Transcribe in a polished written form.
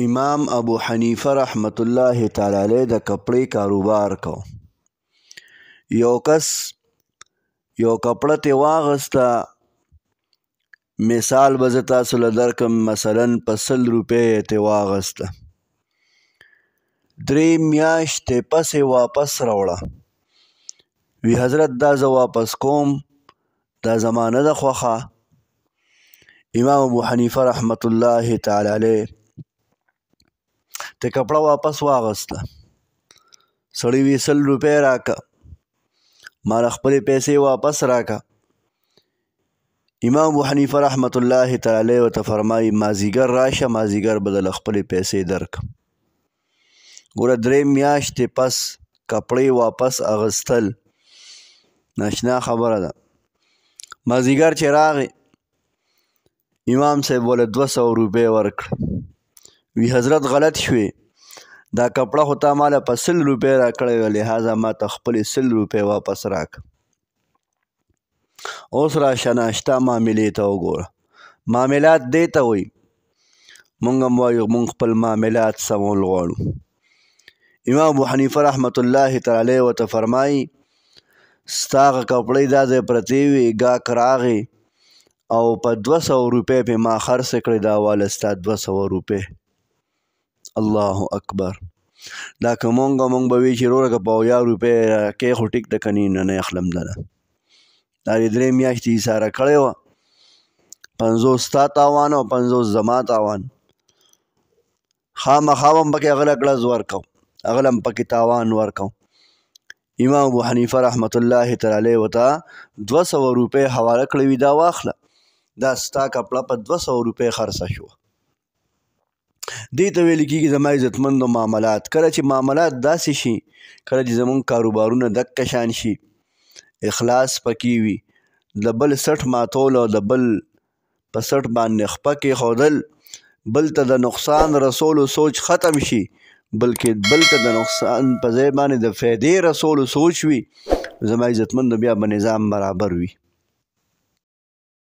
امام ابو حنیفه رحمت الله تعالی علیه د کپړې کاروبار کو. یو کس یو کپړه ته واغسته، مثال به زه تاسو له درکم، مثلا په 100 روپۍ یې ته واغسته، 3 میاشتې پسې واپس راوړه. وی حضرت دا زه واپس کوم، دا زما نه ده خوښه. امام ابو حنیفه رحمت الله تعالی علیه ته کپړه واپس واغسته، سړي وی 100 روپۍ راکه، مال خپلې پیسې واپس راکه. امام ابو حنیفه رحمت الله تعالی علیه ورته فرمایي مازدیګر راشه، مازدیګر به درله خپلې پیسې درکړم. ګوره 3 میاشتې پس کپړې واپس اغوستل ناشنا خبره ده. مازدیګر چې راغی امام صاحب ورله 200 روپۍ ورکړې. وی حضرت غلط شوې، دا کپړه خو تا ماله په 100 روپۍ راکړې وه، لهذا ما ته خپلې 100 روپۍ واپس راکړه. اوس راشه ناشته معاملې ته وګوره. معاملات دې ته وایي، مونږ هم وایو مونږ خپل معاملات سمول غواړو. امام ابو حنیفه رحمت الله تعالی علیه ورته فرمایي ستا هغه کپړۍ دا ځای پرتې وې، ګاهک راغی او په 200 روپۍ پې ما خرڅ کړې، دا واله ستا 200 روپۍ. الله اکبر. دا که مونږ به وي چې وروره که په 80 روپۍ راکې خو ټیک ده، که نه اخلم دله. دا دې 3 میاشتې ایساره کړې وه، 50 ستا تاوان او 50 زما تاوان. خامخا به هم پکې هغه له ګړز ورکو، هغه له هم پکې تاوان ورکو. امام ابو حنیفه رحمت الله تعالی علیه ورته 200 روپۍ حواله کړې وي، دا واخله، دا ستا کپړه په 200 روپۍ خرڅه شوه. دې ته ویل کېږي زما عزتمندو معاملات. کله چې معاملات داسې شي، کله چې زمونږ کاروبارونه دقه شان شي، اخلاص پکې وي، د بل سټ ماتول او د بل په سټ باندې خپه کېښودل، بل ته د نقصان رسولو سوچ ختم شي، بلکې بل ته د نقصان په ځای باندې د فایدې رسولو سوچ وي، زما عزتمندو بیا به نظام برابر وي.